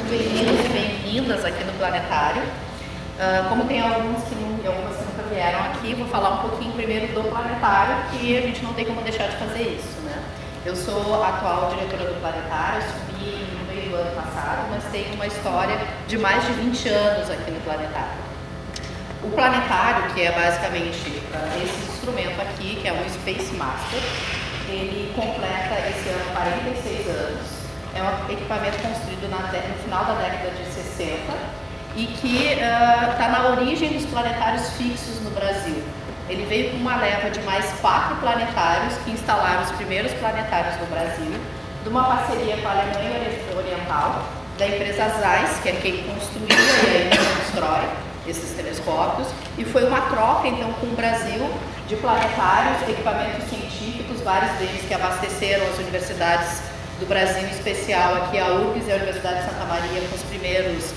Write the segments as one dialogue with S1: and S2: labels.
S1: bem-vindos e bem-vindas aqui no Planetário. Como tem algumas que nunca vieram aqui, vou falar um pouquinho primeiro do Planetário, que a gente não tem como deixar de fazer isso, né? Eu sou a atual diretora do Planetário, subi no meio do ano passado, mas tenho uma história de mais de 20 anos aqui no Planetário. O Planetário, que é basicamente esse instrumento aqui, que é um Space Master, ele completa esse ano 46 anos. É um equipamento construído no final da década de 60 e que está na origem dos planetários fixos no Brasil. Ele veio com uma leva de mais 4 planetários que instalaram os primeiros planetários no Brasil, de uma parceria com a Alemanha Oriental, da empresa Zeiss, que é quem construiu e ainda constrói esses telescópios, e foi uma troca então com o Brasil de planetários, equipamentos científicos, vários deles que abasteceram as universidades do Brasil, em especial aqui a URGS e a Universidade de Santa Maria, com os primeiros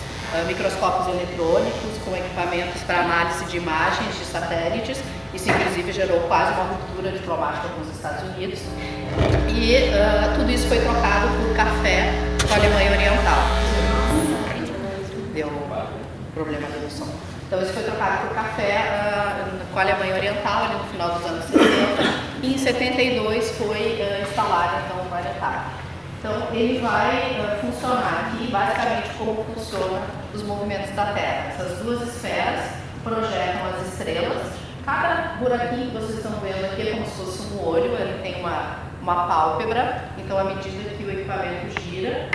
S1: microscópios eletrônicos, com equipamentos para análise de imagens de satélites. Isso inclusive gerou quase uma ruptura diplomática com os Estados Unidos. E tudo isso foi trocado por café com a Alemanha Oriental. Deu problema do som. Então isso foi trocado por café com a Alemanha Oriental ali no final dos anos 60. E em 72 foi instalado então o planetário. Então, ele vai funcionar aqui, basicamente, como funcionam os movimentos da Terra. Essas duas esferas projetam as estrelas. Cada buraquinho que vocês estão vendo aqui é como se fosse um olho, ele tem uma pálpebra. Então, à medida que o equipamento gira,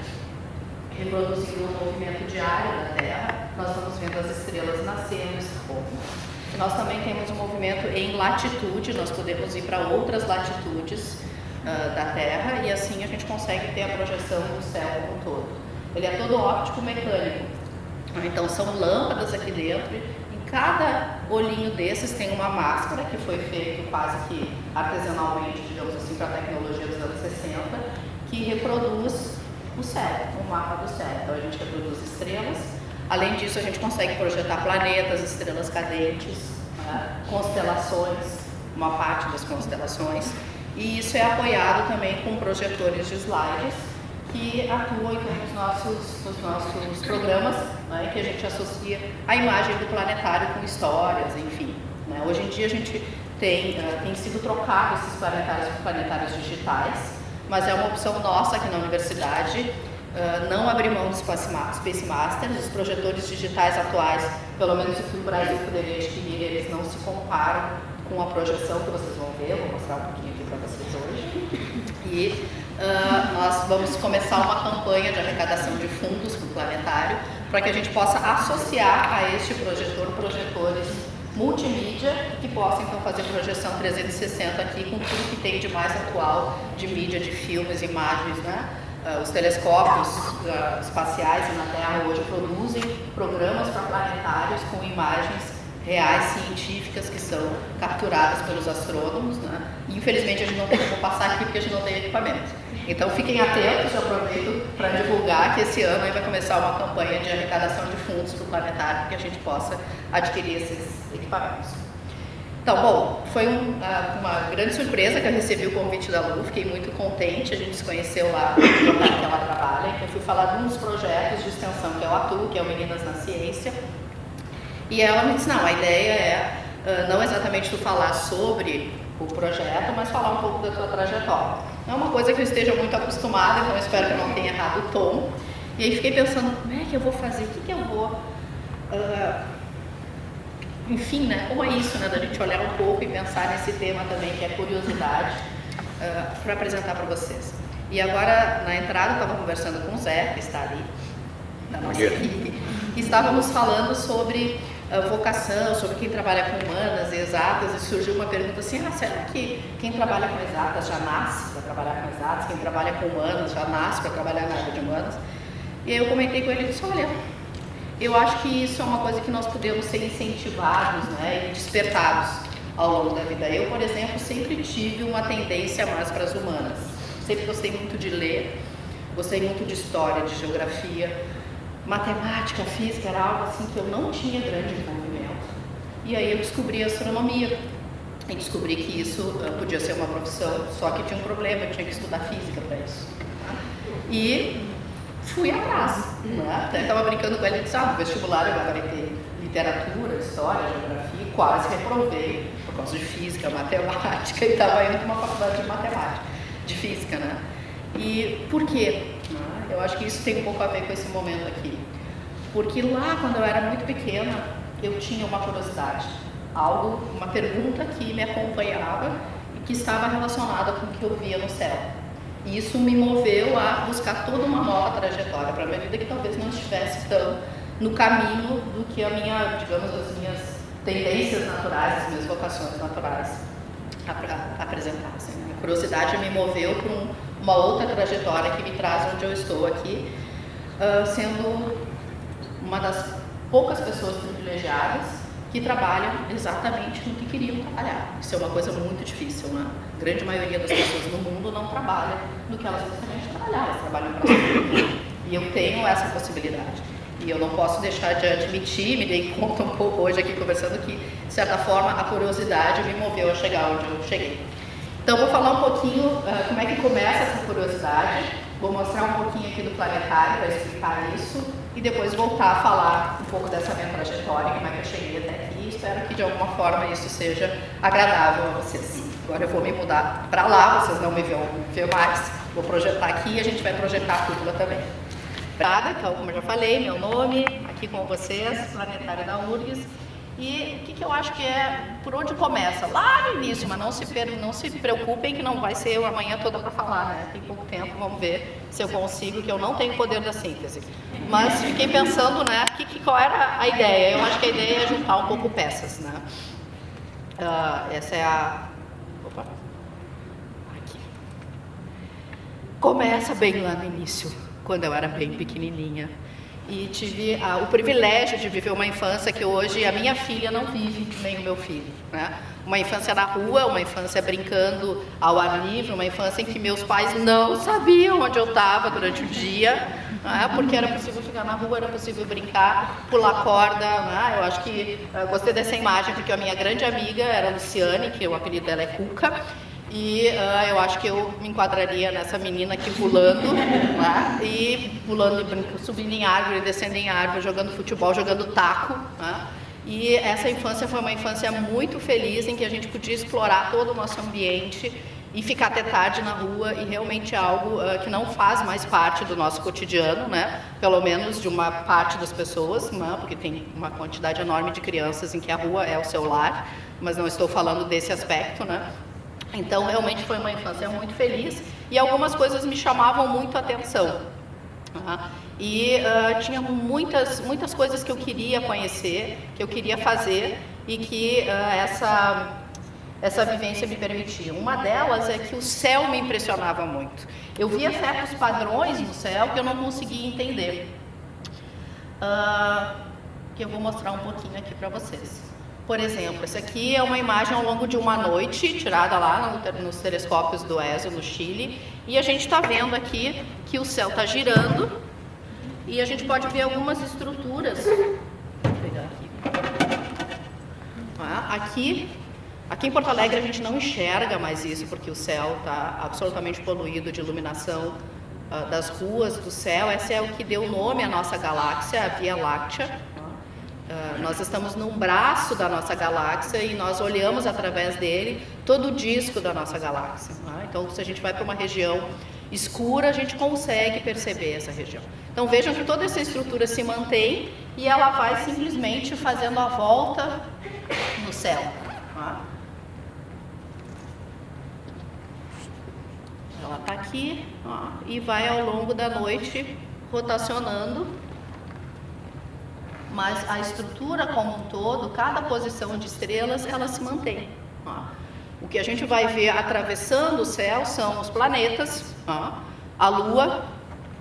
S1: reproduzindo o movimento diário da Terra, nós estamos vendo as estrelas nascendo e se formando. Nós também temos um movimento em latitude, nós podemos ir para outras latitudes da Terra, e assim a gente consegue ter a projeção do céu como um todo. Ele é todo óptico mecânico, então são lâmpadas aqui dentro, em cada olhinho desses tem uma máscara que foi feita quase que artesanalmente, digamos assim, para a tecnologia dos anos 60, que reproduz o céu, o mapa do céu. Então a gente reproduz estrelas, além disso a gente consegue projetar planetas, estrelas cadentes, constelações, uma parte das constelações. E isso é apoiado também com projetores de slides que atuam então, nos nossos programas, né, que a gente associa a imagem do planetário com histórias, enfim. Né. Hoje em dia a gente tem sido trocado esses planetários por planetários digitais, mas é uma opção nossa aqui na universidade não abrir mão do Space Master. Os projetores digitais atuais, pelo menos o que o Brasil poderia adquirir, eles não se comparam com a projeção que vocês vão ver. Eu vou mostrar um pouquinho aqui para vocês hoje. E nós vamos começar uma campanha de arrecadação de fundos para o planetário, para que a gente possa associar a este projetor projetores multimídia que possam então fazer projeção 360 aqui com tudo que tem de mais atual de mídia, de filmes, imagens, né? Os telescópios espaciais na Terra hoje produzem programas para planetários com imagens reais, científicas, que são capturadas pelos astrônomos, né? E, infelizmente, a gente não tem como passar aqui porque a gente não tem equipamento. Então, fiquem atentos, eu aproveito para divulgar que esse ano aí vai começar uma campanha de arrecadação de fundos para o planetário, para que a gente possa adquirir esses equipamentos. Então, bom, foi uma grande surpresa que eu recebi o convite da Lu, fiquei muito contente, a gente se conheceu lá no local que ela trabalha, então eu fui falar de uns projetos de extensão que eu atuo, que é o Meninas na Ciência. E ela me disse, não, a ideia é não exatamente tu falar sobre o projeto, mas falar um pouco da tua trajetória. Não é uma coisa que eu esteja muito acostumada, então eu espero que eu não tenha errado o tom. E aí fiquei pensando, como é que eu vou fazer, o que eu vou... enfim, né, como é isso, né, da gente olhar um pouco e pensar nesse tema também, que é curiosidade, para apresentar para vocês. E agora, na entrada, eu estava conversando com o Zé, que está ali, da nossa equipe, e estávamos falando sobre vocação, sobre quem trabalha com humanas e exatas, e surgiu uma pergunta assim, será que quem trabalha com exatas já nasce para trabalhar com exatas, quem trabalha com humanas já nasce para trabalhar na área de humanas? E aí eu comentei com ele e disse, olha, eu acho que isso é uma coisa que nós podemos ser incentivados, né, e despertados ao longo da vida. Eu, por exemplo, sempre tive uma tendência mais para as humanas. Sempre gostei muito de ler, gostei muito de história, de geografia, matemática, física, era algo assim que eu não tinha grande envolvimento. E aí eu descobri a astronomia e descobri que isso podia ser uma profissão, só que tinha um problema, eu tinha que estudar física para isso. E fui atrás. né? Até estava brincando com ele e disse, no vestibular eu gabaritei literatura, história, geografia, e quase reprovei por causa de física, matemática, e estava indo para uma faculdade de matemática, de física, né? E por quê? Eu acho que isso tem um pouco a ver com esse momento aqui. Porque lá, quando eu era muito pequena, eu tinha uma curiosidade, uma pergunta que me acompanhava e que estava relacionada com o que eu via no céu. E isso me moveu a buscar toda uma nova trajetória para a minha vida que talvez não estivesse tão no caminho do que a minha, digamos, as minhas tendências naturais, as minhas vocações naturais apresentassem. A curiosidade me moveu para uma outra trajetória que me traz onde eu estou aqui, sendo uma das poucas pessoas privilegiadas que trabalham exatamente no que queriam trabalhar. Isso é uma coisa muito difícil, né? A grande maioria das pessoas no mundo não trabalha no que elas gostariam de trabalhar, elas trabalham para si. E eu tenho essa possibilidade. E eu não posso deixar de admitir, me dei conta um pouco hoje aqui conversando que, de certa forma, a curiosidade me moveu a chegar onde eu cheguei. Então, vou falar um pouquinho como é que começa essa curiosidade, vou mostrar um pouquinho aqui do planetário para explicar isso e depois voltar a falar um pouco dessa minha trajetória, como é que eu cheguei até aqui. Espero que, de alguma forma, isso seja agradável a vocês. Agora eu vou me mudar para lá, vocês não me vão ver mais, vou projetar aqui e a gente vai projetar a cúpula também. Então, como eu já falei, meu nome, aqui com vocês, Planetário da URGS. E o que eu acho que por onde começa? Lá no início, mas não se preocupem que não vai ser a manhã toda para falar, né? Tem pouco tempo, vamos ver se eu consigo, que eu não tenho poder da síntese. Mas fiquei pensando, né, qual era a ideia? Eu acho que a ideia é juntar um pouco peças, né? Essa é a... Opa! Aqui. Começa bem lá no início, quando eu era bem pequenininha. E tive o privilégio de viver uma infância que hoje a minha filha não vive, nem o meu filho, né? Uma infância na rua, uma infância brincando ao ar livre, uma infância em que meus pais não sabiam onde eu estava durante o dia, né? Porque era possível ficar na rua, era possível brincar, pular corda, né? Eu acho que gostei dessa imagem porque a minha grande amiga era a Luciane, que o apelido dela é Cuca. E eu acho que eu me enquadraria nessa menina aqui pulando, né? E pulando e brincando, subindo em árvore, descendo em árvore, jogando futebol, jogando taco, né? E essa infância foi uma infância muito feliz, em que a gente podia explorar todo o nosso ambiente e ficar até tarde na rua, e realmente é algo que não faz mais parte do nosso cotidiano, né? Pelo menos de uma parte das pessoas, né? Porque tem uma quantidade enorme de crianças em que a rua é o seu lar, mas não estou falando desse aspecto, né? Então, realmente foi uma infância muito feliz e algumas coisas me chamavam muito a atenção. E tinha muitas coisas que eu queria conhecer, que eu queria fazer e que essa vivência me permitia. Uma delas é que o céu me impressionava muito. Eu via certos padrões no céu que eu não conseguia entender. Que eu vou mostrar um pouquinho aqui para vocês. Por exemplo, essa aqui é uma imagem ao longo de uma noite, tirada lá nos telescópios do ESO, no Chile, e a gente está vendo aqui que o céu está girando, e a gente pode ver algumas estruturas. Vou pegar aqui. Aqui em Porto Alegre a gente não enxerga mais isso, porque o céu está absolutamente poluído de iluminação das ruas do céu. Esse é o que deu nome à nossa galáxia, a Via Láctea. Nós estamos num braço da nossa galáxia e nós olhamos através dele todo o disco da nossa galáxia, né? Então, se a gente vai para uma região escura, a gente consegue perceber essa região. Então, vejam que toda essa estrutura se mantém e ela vai simplesmente fazendo a volta no céu, né? Ela está aqui, ó, e vai ao longo da noite rotacionando. Mas a estrutura como um todo, cada posição de estrelas, ela se mantém. O que a gente vai ver atravessando o céu são os planetas, a Lua,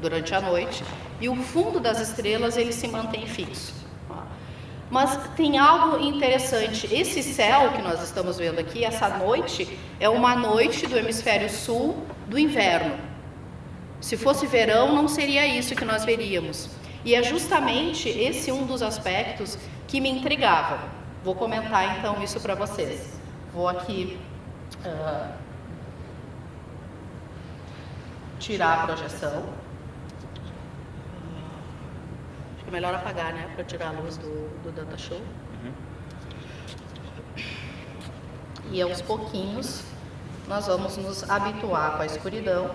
S1: durante a noite, e o fundo das estrelas, ele se mantém fixo. Mas tem algo interessante, esse céu que nós estamos vendo aqui, essa noite, é uma noite do hemisfério sul do inverno. Se fosse verão, não seria isso que nós veríamos. E é justamente esse um dos aspectos que me intrigava. Vou comentar então isso para vocês. Vou aqui tirar a projeção. É melhor apagar, né? Para tirar a luz do Data Show. E aos pouquinhos nós vamos nos habituar com a escuridão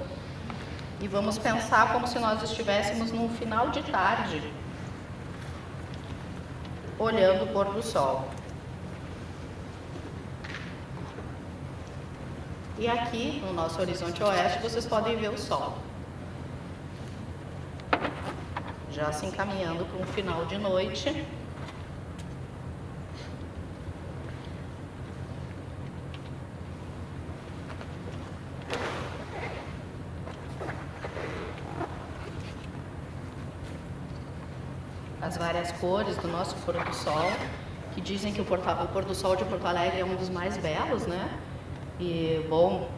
S1: e vamos pensar como se nós estivéssemos num final de tarde, olhando o pôr do sol. E aqui no nosso horizonte oeste vocês podem ver o sol, já se encaminhando para um final de noite. As várias cores do nosso pôr do sol, que dizem que o pôr do sol de Porto Alegre é um dos mais belos, né? E, bom,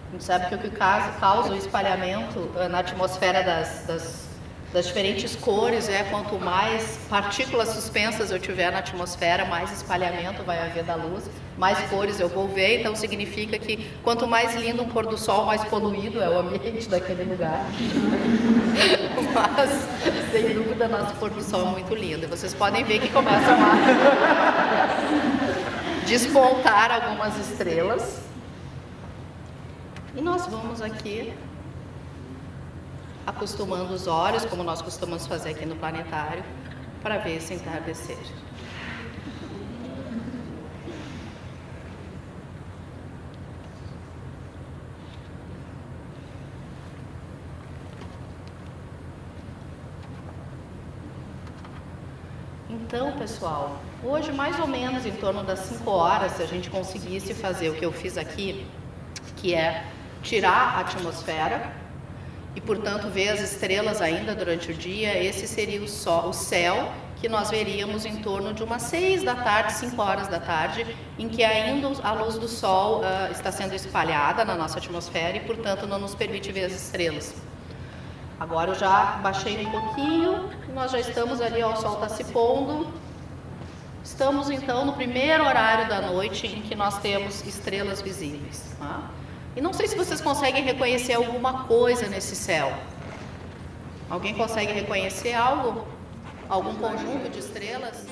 S1: a gente sabe que o que causa o espalhamento na atmosfera das diferentes cores é quanto mais partículas suspensas eu tiver na atmosfera, mais espalhamento vai haver da luz, mais cores eu vou ver, então significa que quanto mais lindo um pôr do sol, mais poluído é o ambiente daquele lugar. Mas, sem dúvida, nosso pôr do sol é muito lindo. Vocês podem ver que começam a despontar algumas estrelas. E nós vamos aqui acostumando os olhos, como nós costumamos fazer aqui no planetário, para ver esse entardecer. Então, pessoal, hoje mais ou menos em torno das 5 horas, se a gente conseguisse fazer o que eu fiz aqui, que é tirar a atmosfera e, portanto, ver as estrelas ainda durante o dia, esse seria o céu que nós veríamos em torno de umas 6 da tarde, 5 horas da tarde, em que ainda a luz do sol está sendo espalhada na nossa atmosfera e, portanto, não nos permite ver as estrelas. Agora eu já baixei um pouquinho, nós já estamos ali, ó, o sol está se pondo. Estamos então no primeiro horário da noite em que nós temos estrelas visíveis, tá? E não sei se vocês conseguem reconhecer alguma coisa nesse céu. Alguém consegue reconhecer algo? Algum conjunto de estrelas?